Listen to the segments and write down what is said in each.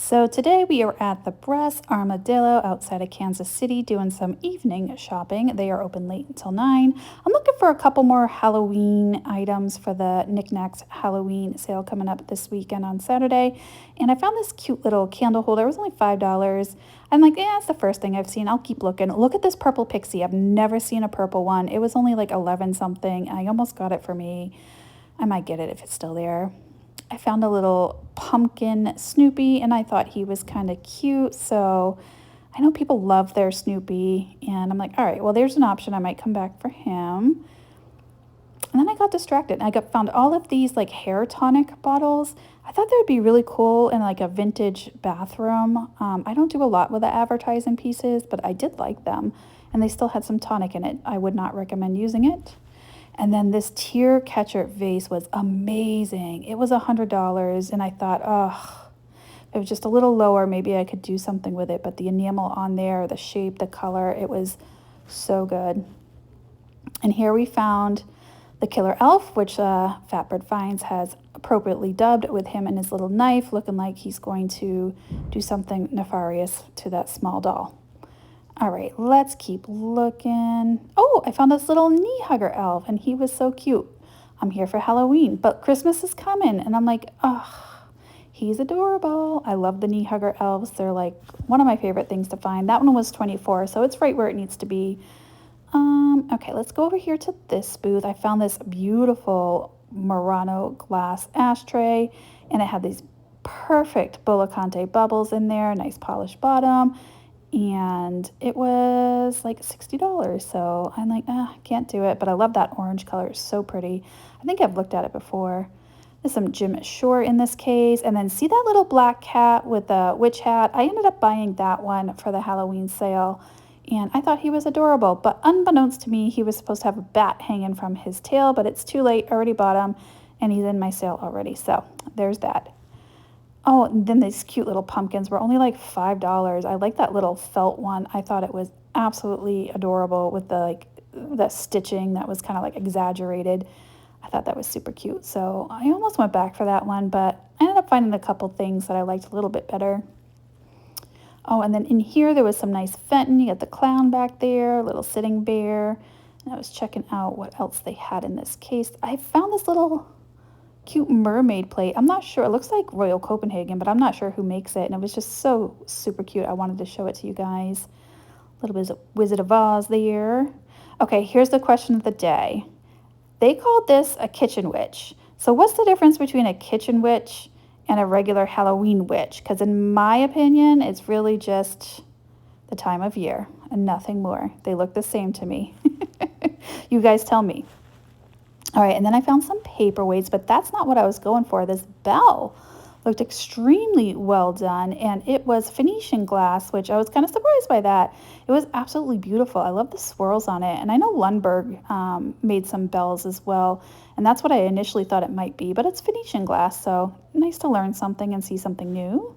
So today we are at the Brass Armadillo outside of Kansas City doing some evening shopping. They are open late until 9. I'm looking for a couple more Halloween items for the Niknax Halloween sale coming up this weekend on Saturday. And I found this cute little candle holder. It was only $5. I'm like, yeah, it's the first thing I've seen. I'll keep looking. Look at this purple pixie. I've never seen a purple one. It was only like 11 something. I almost got it for me. I might get it if it's still there. I found a little pumpkin Snoopy and I thought he was kind of cute. So I know people love their Snoopy and I'm like, all right, well, there's an option. I might come back for him. And then I got distracted. I found all of these like hair tonic bottles. I thought they would be really cool in like a vintage bathroom. I don't do a lot with the advertising pieces, but I did like them. And they still had some tonic in it. I would not recommend using it. And then this tear catcher vase was amazing. It was $100 and I thought, oh, it was just a little lower. Maybe I could do something with it. But the enamel on there, the shape, the color, it was so good. And here we found the Killer Elf, which Fatbird Finds has appropriately dubbed, with him and his little knife looking like he's going to do something nefarious to that small doll. All right, let's keep looking. Oh, I found this little knee hugger elf, and he was so cute. I'm here for Halloween, but Christmas is coming, and I'm like, oh, he's adorable. I love the knee hugger elves. They're like one of my favorite things to find. That one was $24, so it's right where it needs to be. Okay, let's go over here to this booth. I found this beautiful Murano glass ashtray, and it had these perfect Bollicante bubbles in there, nice polished bottom. And it was like $60. So I'm like, can't do it. But I love that orange color. It's so pretty. I think I've looked at it before. There's some Jim Shore in this case. And then see that little black cat with the witch hat? I ended up buying that one for the Halloween sale. And I thought he was adorable. But unbeknownst to me, he was supposed to have a bat hanging from his tail. But it's too late. I already bought him. And he's in my sale already. So there's that. Oh, and then these cute little pumpkins were only like $5. I like that little felt one. I thought it was absolutely adorable with the stitching that was kind of like exaggerated. I thought that was super cute. So I almost went back for that one, but I ended up finding a couple things that I liked a little bit better. Oh, and then in here there was some nice Fenton. You got the clown back there, little sitting bear. And I was checking out what else they had in this case. I found this little cute mermaid plate. I'm not sure. It looks like Royal Copenhagen, but I'm not sure who makes it. And it was just so super cute. I wanted to show it to you guys. A little bit of Wizard of Oz there. Okay, here's the question of the day. They called this a kitchen witch. So what's the difference between a kitchen witch and a regular Halloween witch? Because in my opinion, it's really just the time of year and nothing more. They look the same to me. You guys tell me. All right, and then I found some paperweights, but that's not what I was going for. This bell looked extremely well done, and it was Phoenician glass, which I was kind of surprised by that. It was absolutely beautiful. I love the swirls on it, and I know Lundberg made some bells as well, and that's what I initially thought it might be, but it's Phoenician glass, so nice to learn something and see something new.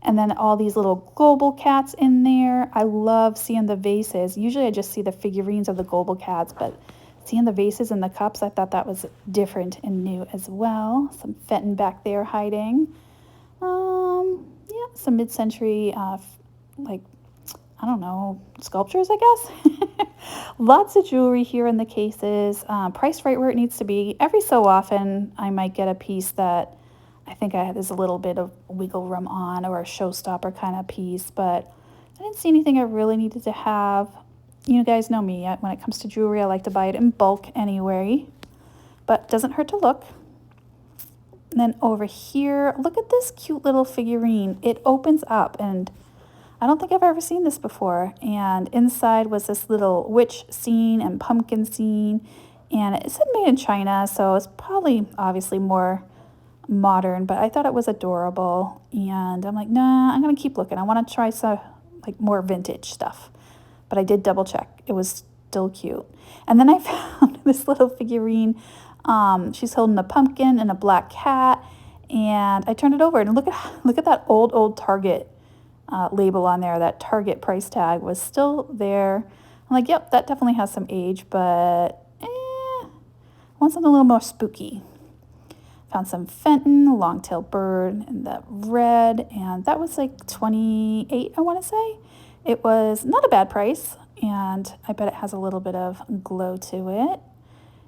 And then all these little global cats in there. I love seeing the vases. Usually I just see the figurines of the global cats, but seeing the vases and the cups, I thought that was different and new as well. Some Fenton back there hiding. Yeah, some mid-century, like, I don't know, sculptures, I guess. Lots of jewelry here in the cases. Priced right where it needs to be. Every so often, I might get a piece that I think there's a little bit of wiggle room on, or a showstopper kind of piece, but I didn't see anything I really needed to have. You guys know me. When it comes to jewelry, I like to buy it in bulk anyway, but it doesn't hurt to look. And then over here, look at this cute little figurine. It opens up, and I don't think I've ever seen this before. And inside was this little witch scene and pumpkin scene, and it said made in China, so it's probably obviously more modern, but I thought it was adorable. And I'm like, nah, I'm gonna keep looking. I want to try some like more vintage stuff. But I did double check. It was still cute. And then I found this little figurine. She's holding a pumpkin and a black cat. And I turned it over and look at that old Target label on there. That Target price tag was still there. I'm like, yep, that definitely has some age, but I want something a little more spooky. Found some Fenton, long-tailed bird in the red, and that was like 28, I want to say. It was not a bad price, and I bet it has a little bit of glow to it.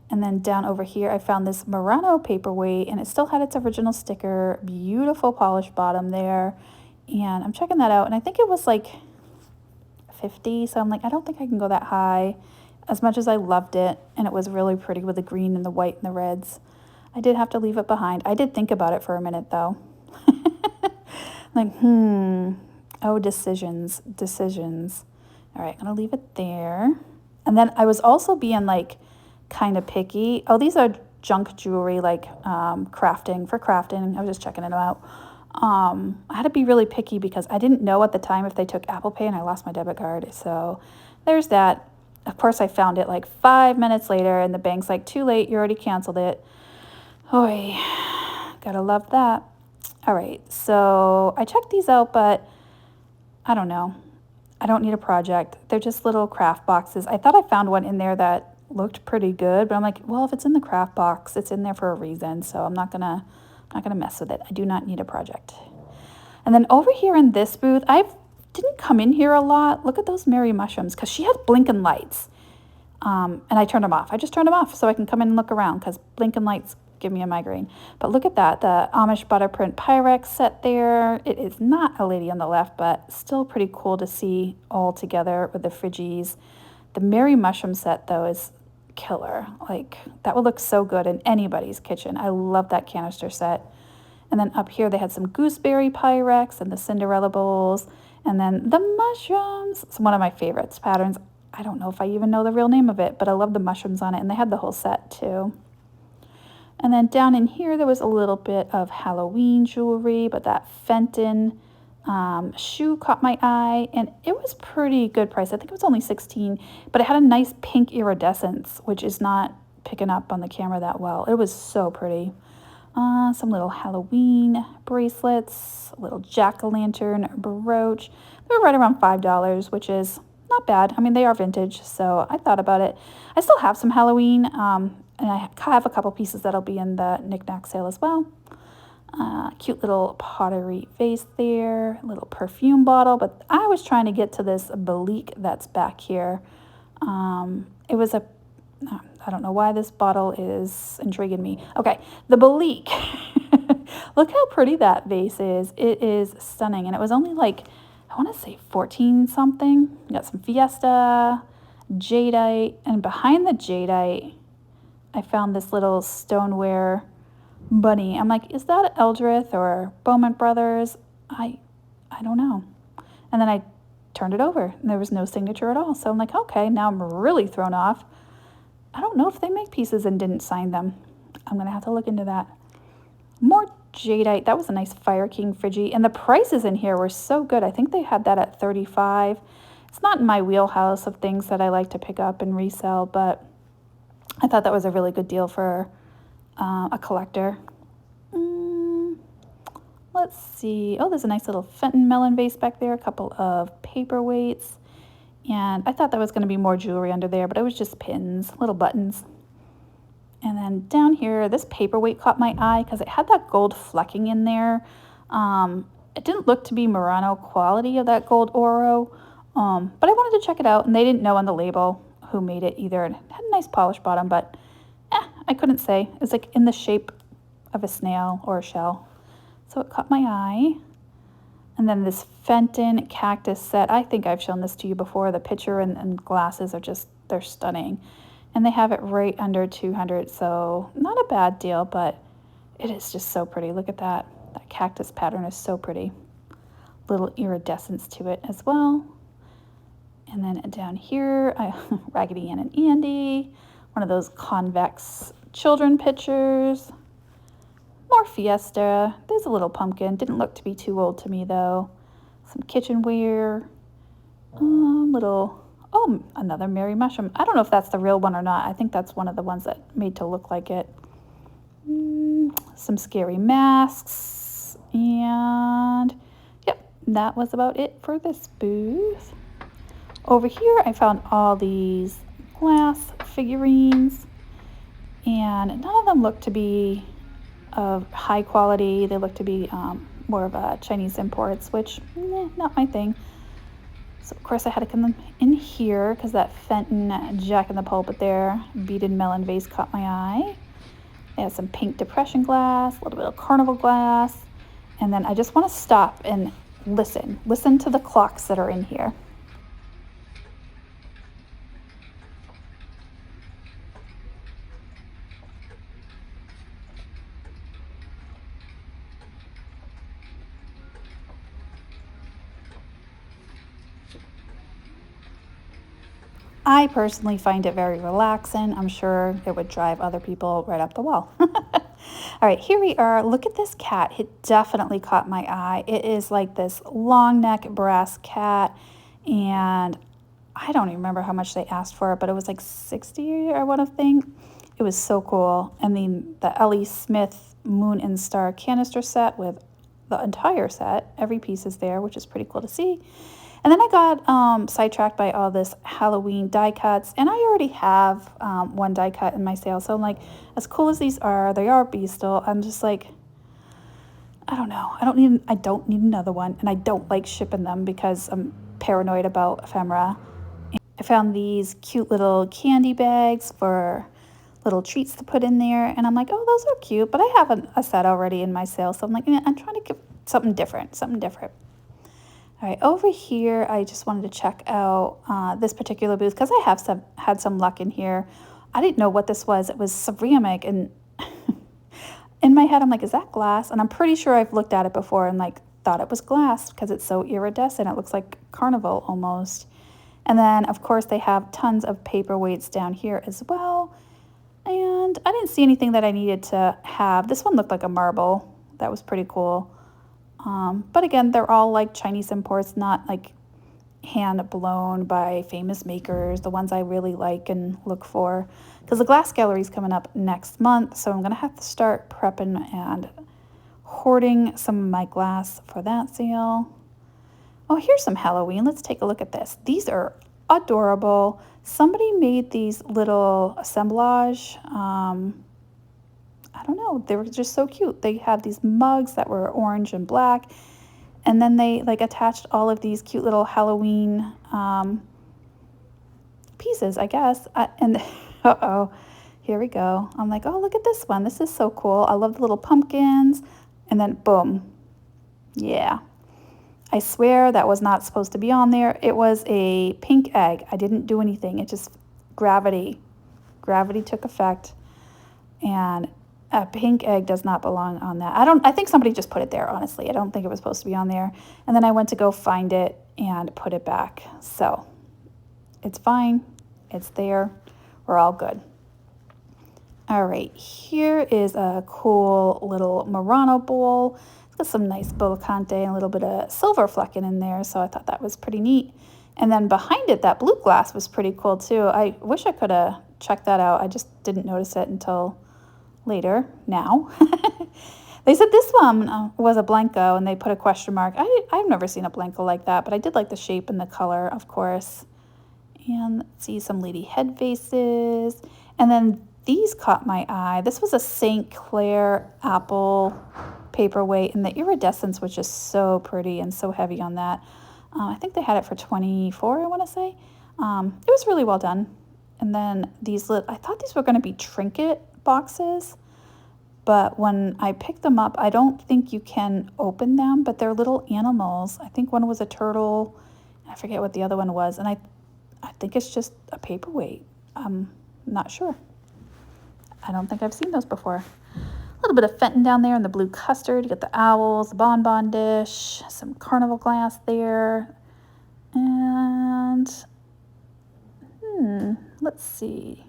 And then down over here, I found this Murano paperweight, and it still had its original sticker, beautiful polished bottom there. And I'm checking that out, and I think it was like 50, so I'm like, I don't think I can go that high. As much as I loved it, and it was really pretty with the green and the white and the reds, I did have to leave it behind. I did think about it for a minute, though. Like, oh, decisions. All right, I'm gonna leave it there. And then I was also being like kind of picky. Oh, these are junk jewelry, like crafting. I was just checking it out. I had to be really picky because I didn't know at the time if they took Apple Pay, and I lost my debit card. So there's that. Of course, I found it like 5 minutes later, and the bank's like, too late, you already canceled it. Oy, gotta love that. All right, so I checked these out, but I don't know. I don't need a project. They're just little craft boxes. I thought I found one in there that looked pretty good, but I'm like, well, if it's in the craft box, it's in there for a reason, so I'm not gonna mess with it. I do not need a project. And then over here in this booth, I didn't come in here a lot. Look at those Mary mushrooms, because she has blinking lights. And I turned them off. I just turned them off so I can come in and look around, because blinking lights give me a migraine. But look at that, the Amish butter print Pyrex set there. It is not a lady on the left, but still pretty cool to see all together with the Friggies. The Mary mushroom set, though, is killer. Like, that would look so good in anybody's kitchen. I love that canister set. And then up here they had some gooseberry Pyrex and the Cinderella bowls, and then the mushrooms. It's one of my favorites patterns. I don't know if I even know the real name of it, but I love the mushrooms on it, and they had the whole set too. And then down in here there was a little bit of Halloween jewelry, but that Fenton shoe caught my eye, and it was pretty good price. I think it was only 16, but it had a nice pink iridescence, which is not picking up on the camera that well. It was so pretty. Some little Halloween bracelets, a little jack-o'-lantern brooch. They were right around $5, which is not bad. I mean, they are vintage, so I thought about it. I still have some Halloween, and I have a couple pieces that'll be in the Niknax sale as well. Cute little pottery vase there, little perfume bottle, but I was trying to get to this Belique that's back here. It was a, I don't know why this bottle is intriguing me. Okay, the Belique. Look how pretty that vase is. It is stunning, and it was only like, I want to say 14 something. You got some Fiesta, jadeite, and behind the jadeite, I found this little stoneware bunny. I'm like, is that Eldrith or Bowman Brothers? I don't know. And then I turned it over, and there was no signature at all. So I'm like, okay, now I'm really thrown off. I don't know if they make pieces and didn't sign them. I'm going to have to look into that. More jadeite. That was a nice Fire King Friggy. And the prices in here were so good. I think they had that at $35. It's not in my wheelhouse of things that I like to pick up and resell, but I thought that was a really good deal for a collector. Let's see. Oh, there's a nice little Fenton melon vase back there. A couple of paperweights. And I thought that was going to be more jewelry under there, but it was just pins, little buttons. And then down here, this paperweight caught my eye because it had that gold flecking in there. It didn't look to be Murano quality of that gold oro, but I wanted to check it out, and they didn't know on the label who made it either. It had a nice polished bottom, but I couldn't say. It was like in the shape of a snail or a shell. So it caught my eye. And then this Fenton cactus set, I think I've shown this to you before. The picture and glasses are just, they're stunning. And they have it right under 200, so not a bad deal, but it is just so pretty. Look at that. That cactus pattern is so pretty. Little iridescence to it as well. And then down here, Raggedy Ann and Andy. One of those convex children pictures. More Fiesta. There's a little pumpkin. Didn't look to be too old to me, though. Some kitchenware. Another Mary mushroom. I don't know if that's the real one or not. I think that's one of the ones that made to look like it. Some scary masks. And, yep, that was about it for this booth. Over here, I found all these glass figurines. And none of them look to be of high quality. They look to be more of a Chinese imports, which not my thing. So of course I had to come in here because that Fenton Jack in the Pulpit there, beaded melon vase caught my eye. They have some pink depression glass, a little bit of carnival glass, and then I just want to stop and listen to the clocks that are in here. I personally find it very relaxing. I'm sure it would drive other people right up the wall. All right, here we are. Look at this cat. It definitely caught my eye. It is like this long neck brass cat, and I don't even remember how much they asked for it, but it was like 60, I want to think. It was so cool. And then the Ellie Smith Moon and Star canister set with the entire set. Every piece is there, which is pretty cool to see. And then I got sidetracked by all this Halloween die cuts, and I already have one die cut in my sale. So I'm like, as cool as these are, they are beastal. I'm just like, I don't know. I don't need another one, and I don't like shipping them because I'm paranoid about ephemera. I found these cute little candy bags for little treats to put in there, and I'm like, oh, those are cute, but I have a set already in my sale, so I'm like, I'm trying to give something different. All right, over here, I just wanted to check out this particular booth because I have had some luck in here. I didn't know what this was. It was ceramic, and in my head, I'm like, is that glass? And I'm pretty sure I've looked at it before and like thought it was glass because it's so iridescent. It looks like carnival almost. And then, of course, they have tons of paperweights down here as well. And I didn't see anything that I needed to have. This one looked like a marble. That was pretty cool. But again, they're all like Chinese imports, not like hand blown by famous makers, the ones I really like and look for. Because the glass gallery is coming up next month, so I'm going to have to start prepping and hoarding some of my glass for that sale. Oh, here's some Halloween. Let's take a look at this. These are adorable. Somebody made these little assemblage. I don't know, they were just so cute. They had these mugs that were orange and black, and then they like attached all of these cute little Halloween pieces, I guess. And uh-oh, here we go. I'm like, oh, look at this one. This is so cool. I love the little pumpkins. And then boom. Yeah. I swear that was not supposed to be on there. It was a pink egg. I didn't do anything. It just gravity took effect, and a pink egg does not belong on that. I think somebody just put it there, honestly. I don't think it was supposed to be on there. And then I went to go find it and put it back. So it's fine. It's there. We're all good. All right, here is a cool little Murano bowl. It's got some nice Bollicante and a little bit of silver flecking in there, so I thought that was pretty neat. And then behind it, that blue glass was pretty cool too. I wish I could have checked that out. I just didn't notice it until later now. They said this one was a Blanco, and they put a question mark. I've never seen a Blanco like that, but I did like the shape and the color, of course. And let's see, some lady head vases. And then these caught my eye. This was a St. Clair apple paperweight, and the iridescence was just so pretty and so heavy on that. I think they had it for $24, I want to say. It was really well done. And then these, I thought these were going to be trinket boxes, but when I picked them up, I don't think you can open them, but they're little animals. I think one was a turtle. I forget what the other one was, and I think it's just a paperweight. I'm not sure. I don't think I've seen those before. A little bit of Fenton down there in the blue custard. You got the owls, the bonbon dish, some carnival glass there. And let's see.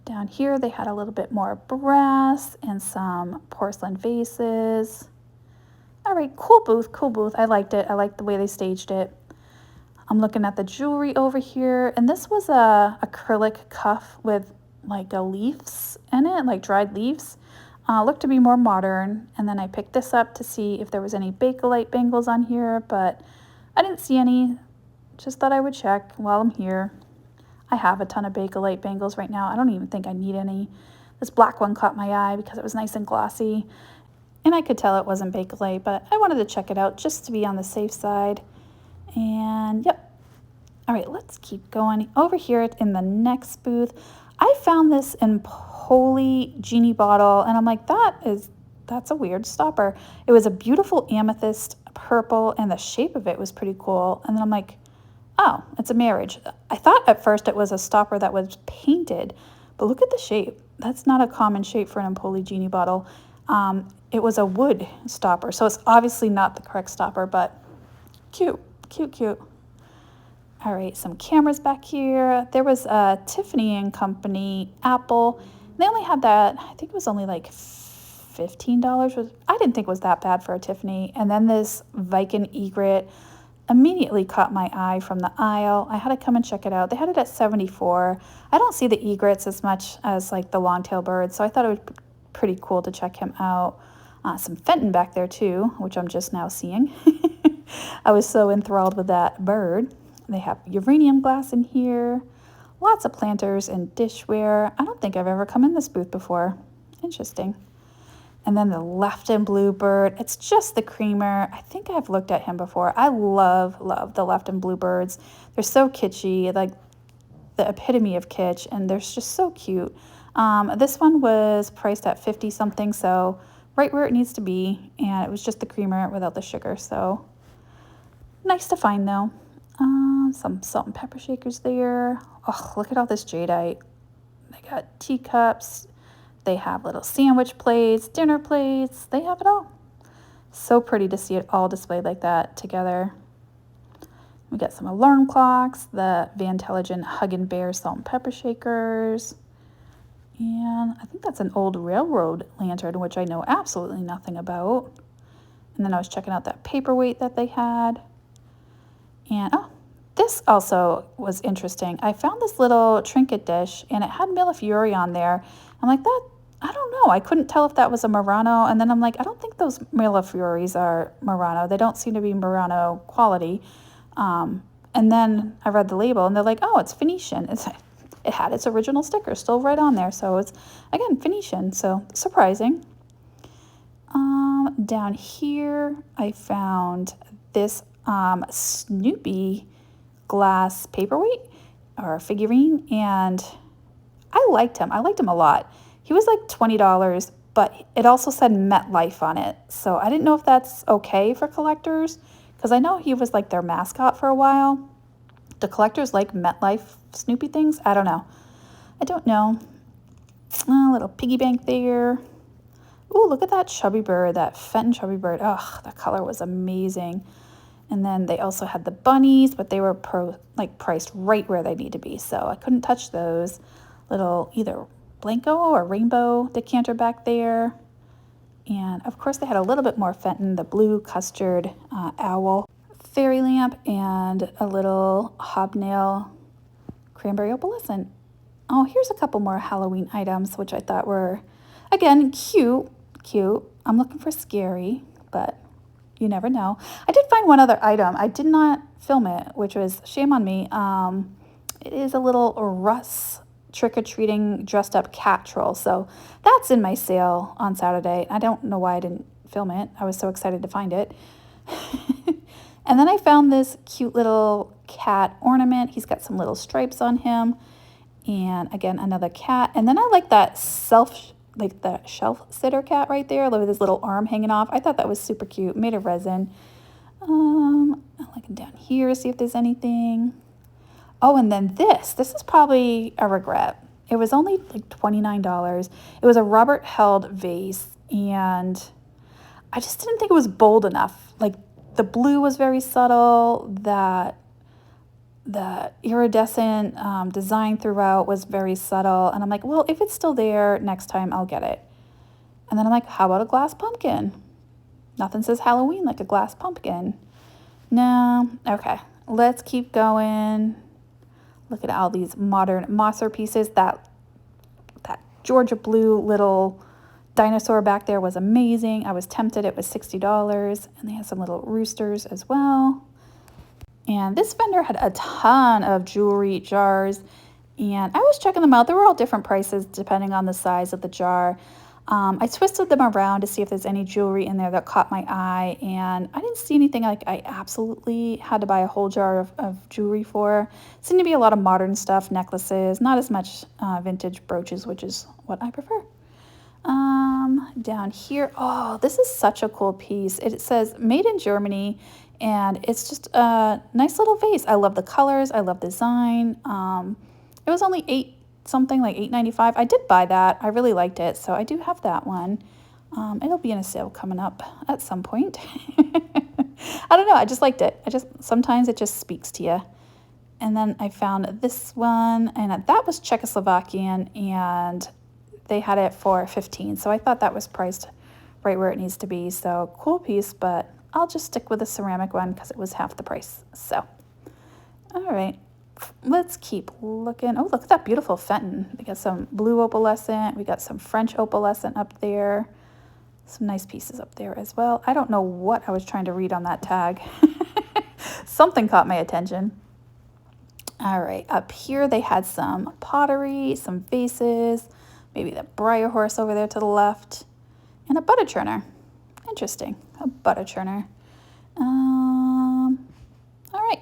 Down here they had a little bit more brass and some porcelain vases. All right, cool booth. I liked it. I liked the way they staged it. I'm looking at the jewelry over here, and this was a acrylic cuff with like leaves in it, like dried leaves. Looked to be more modern. And then I picked this up to see if there was any Bakelite bangles on here, but I didn't see any. Just thought I would check while I'm here. I have a ton of Bakelite bangles right now. I don't even think I need any. This black one caught my eye because it was nice and glossy. And I could tell it wasn't Bakelite, but I wanted to check it out just to be on the safe side. And yep. All right, let's keep going. Over here in the next booth, I found this in Poly Genie bottle, and I'm like, that's a weird stopper. It was a beautiful amethyst purple, and the shape of it was pretty cool. And then I'm like, oh, it's a marriage. I thought at first it was a stopper that was painted, but look at the shape. That's not a common shape for an Empoli Genie bottle. It was a wood stopper, so it's obviously not the correct stopper, but cute, cute, cute. All right, some cameras back here. There was a Tiffany and Company Apple. They only had that, I think it was only like $15. I didn't think it was that bad for a Tiffany. And then this Viking egret immediately caught my eye from the aisle. I had to come and check it out. They had it at $74. I don't see the egrets as much as like the long-tailed birds, so I thought it was pretty cool to check him out. Some Fenton back there too, which I'm just now seeing. I was so enthralled with that bird. They have uranium glass in here, lots of planters and dishware. I don't think I've ever come in this booth before. Interesting. And then the Left and Blue bird. It's just the creamer. I think I've looked at him before. I love the Left and Blue birds. They're so kitschy, like the epitome of kitsch, and they're just so cute. This one was priced at 50 something, so right where it needs to be. And it was just the creamer without the sugar, so nice to find though. Some salt and pepper shakers there. Oh, look at all this jadeite. They got teacups. They have little sandwich plates, dinner plates. They have it all. So pretty to see it all displayed like that together. We got some alarm clocks, the Vantelligent Hug and Bear salt and pepper shakers. And I think that's an old railroad lantern, which I know absolutely nothing about. And then I was checking out that paperweight that they had. And oh, this also was interesting. I found this little trinket dish, and it had Millefiori on there. I'm like, I don't know. I couldn't tell if that was a Murano. And then I'm like, I don't think those Millefioris are Murano. They don't seem to be Murano quality. And then I read the label, and they're like, oh, it's Phoenician. It had its original sticker still right on there. So it's, again, Phoenician. So surprising. Down here, I found this Snoopy glass paperweight or figurine, and I liked him. I liked him a lot. He was like $20, but it also said MetLife on it. So I didn't know if that's okay for collectors, because I know he was like their mascot for a while. Do collectors like MetLife Snoopy things? I don't know. A little piggy bank there. Ooh, look at that chubby bird, that Fenton chubby bird. Oh, that color was amazing. And then they also had the bunnies, but they were priced right where they need to be. So I couldn't touch those. Little either Blanco or Rainbow decanter back there. And of course they had a little bit more Fenton, the blue custard owl fairy lamp, and a little hobnail cranberry opalescent. Oh, here's a couple more Halloween items, which I thought were, again, cute. I'm looking for scary, but you never know. I did find one other item. I did not film it, which was shame on me. It is a little Russ trick-or-treating dressed up cat troll. So that's in my sale on Saturday. I don't know why I didn't film it. I was so excited to find it. And then I found this cute little cat ornament. He's got some little stripes on him. And again, another cat. And then I like that the shelf sitter cat right there with his little arm hanging off. I thought that was super cute, made of resin. I'm looking down here, see if there's anything. Oh, and then this is probably a regret. It was only like $29. It was a Robert held vase, and I just didn't think it was bold enough. Like the blue was very subtle, that the iridescent design throughout was very subtle. And I'm like, well, if it's still there, next time I'll get it. And then I'm like, how about a glass pumpkin? Nothing says Halloween like a glass pumpkin. No. Okay, let's keep going. Look at all these modern Mosser pieces. That Georgia blue little dinosaur back there was amazing. I was tempted. It was $60. And they had some little roosters as well. And this vendor had a ton of jewelry jars, and I was checking them out. They were all different prices depending on the size of the jar. I twisted them around to see if there's any jewelry in there that caught my eye, and I didn't see anything like I absolutely had to buy a whole jar of jewelry for. Seemed to be a lot of modern stuff, necklaces, not as much vintage brooches, which is what I prefer. Down here, oh, this is such a cool piece. It says made in Germany, and it's just a nice little vase. I love the colors. I love the design. It was only something like $8.95. I did buy that. I really liked it, so I do have that one. It'll be in a sale coming up at some point. I don't know. I just liked it. Sometimes it just speaks to you. And then I found this one, and that was Czechoslovakian, and they had it for $15. So I thought that was priced right where it needs to be. So cool piece, but I'll just stick with the ceramic one because it was half the price. So, all right. Let's keep looking. Oh, look at that beautiful Fenton. We got some blue opalescent. We got some French opalescent up there. Some nice pieces up there as well. I don't know what I was trying to read on that tag. Something caught my attention. All right, up here they had some pottery, some vases, maybe the Briar horse over there to the left, and a butter churner. Interesting, a butter churner. All right.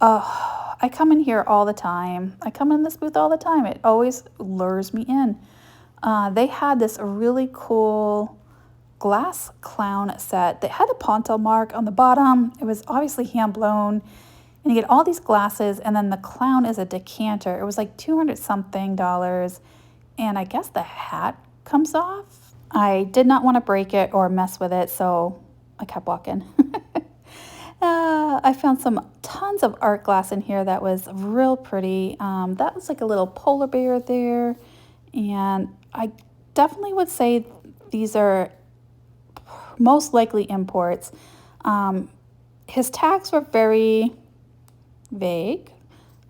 Oh, I come in here all the time. I come in this booth all the time. It always lures me in. They had this really cool glass clown set that had a Ponto mark on the bottom. It was obviously hand blown. And you get all these glasses, and then the clown is a decanter. It was like $200 something. And I guess the hat comes off. I did not want to break it or mess with it, so I kept walking. I found tons of art glass in here that was real pretty. That was like a little polar bear there. And I definitely would say these are most likely imports. His tags were very vague,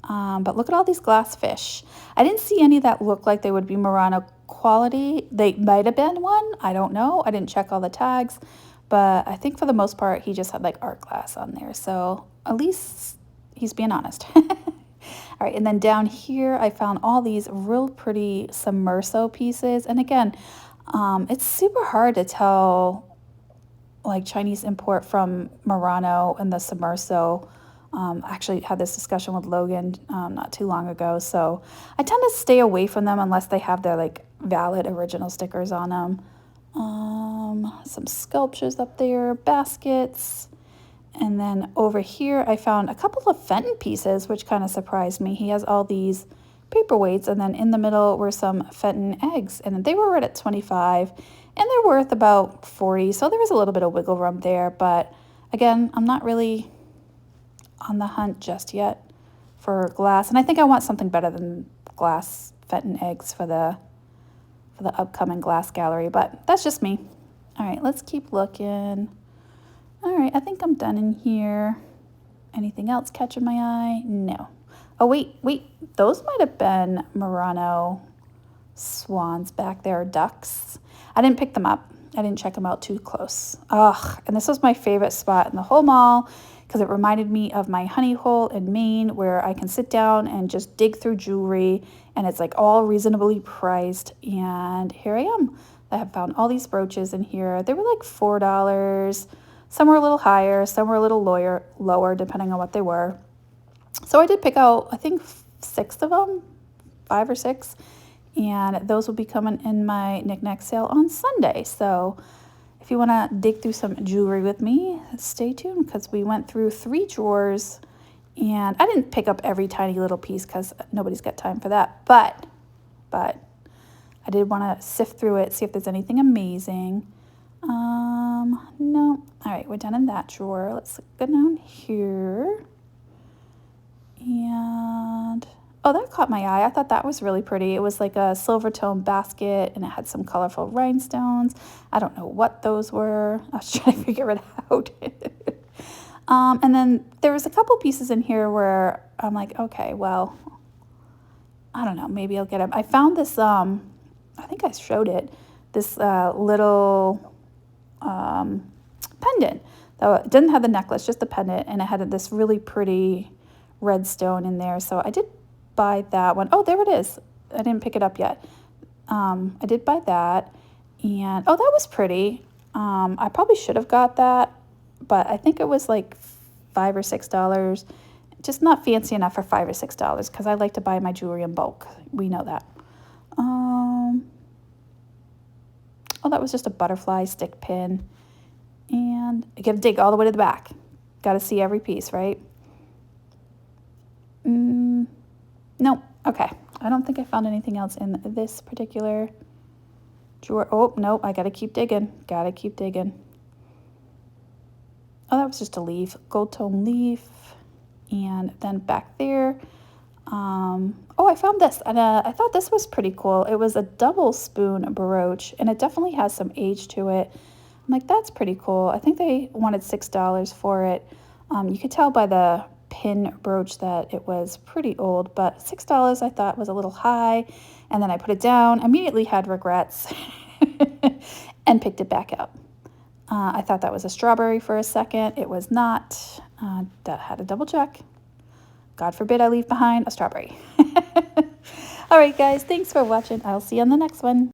but look at all these glass fish. I didn't see any that looked like they would be Murano quality. They might have been one. I don't know. I didn't check all the tags, but I think for the most part, he just had like art glass on there. So at least he's being honest. All right, and then down here, I found all these real pretty Submerso pieces. And again, it's super hard to tell like Chinese import from Murano and the Submerso. I actually had this discussion with Logan not too long ago. So I tend to stay away from them unless they have their like valid original stickers on them. Some sculptures up there, baskets. And then over here, I found a couple of Fenton pieces, which kind of surprised me. He has all these paperweights, and then in the middle were some Fenton eggs, and they were right at 25, and they're worth about 40. So there was a little bit of wiggle room there, but again, I'm not really on the hunt just yet for glass, and I think I want something better than glass Fenton eggs for the upcoming glass gallery, but that's just me. All right, let's keep looking. All right, I think I'm done in here. Anything else catching my eye? No. Oh, wait, those might have been Murano swans back there, ducks. I didn't pick them up. I didn't check them out too close. Ugh, and this was my favorite spot in the whole mall because it reminded me of my honey hole in Maine where I can sit down and just dig through jewelry, and it's like all reasonably priced. And here I am. I have found all these brooches in here. They were like $4. Some were a little higher, some were a little lower, depending on what they were. So I did pick out, I think, 6 of them, 5 or 6. And those will be coming in my Niknax sale on Sunday. So if you want to dig through some jewelry with me, stay tuned because we went through 3 drawers. And I didn't pick up every tiny little piece because nobody's got time for that. But I did want to sift through it, see if there's anything amazing. No. All right, we're done in that drawer. Let's go down here. And, oh, that caught my eye. I thought that was really pretty. It was like a silver tone basket, and it had some colorful rhinestones. I don't know what those were. I was trying to figure it out. And then there was a couple pieces in here where I'm like, okay, well, I don't know. Maybe I'll get them. I found this, I think I showed it, this little pendant. It didn't have the necklace, just the pendant, and it had this really pretty red stone in there. So I did buy that one. Oh, there it is. I didn't pick it up yet. I did buy that. And, oh, that was pretty. I probably should have got that, but I think it was like $5 or $6. Just not fancy enough for $5 or $6 because I like to buy my jewelry in bulk. We know that. Oh, that was just a butterfly stick pin. And I gotta dig all the way to the back. Gotta see every piece, right? No, okay. I don't think I found anything else in this particular drawer. Oh, no, I gotta keep digging. Gotta keep digging. Oh, that was just a leaf, gold tone leaf. And then back there, oh, I found this, and I thought this was pretty cool. It was a double spoon brooch, and it definitely has some age to it. I'm like, that's pretty cool. I think they wanted $6 for it. You could tell by the pin brooch that it was pretty old, but $6 I thought was a little high. And then I put it down, immediately had regrets, and picked it back up. I thought that was a strawberry for a second. It was not. That had to double check. God forbid I leave behind a strawberry. All right, guys, thanks for watching. I'll see you on the next one.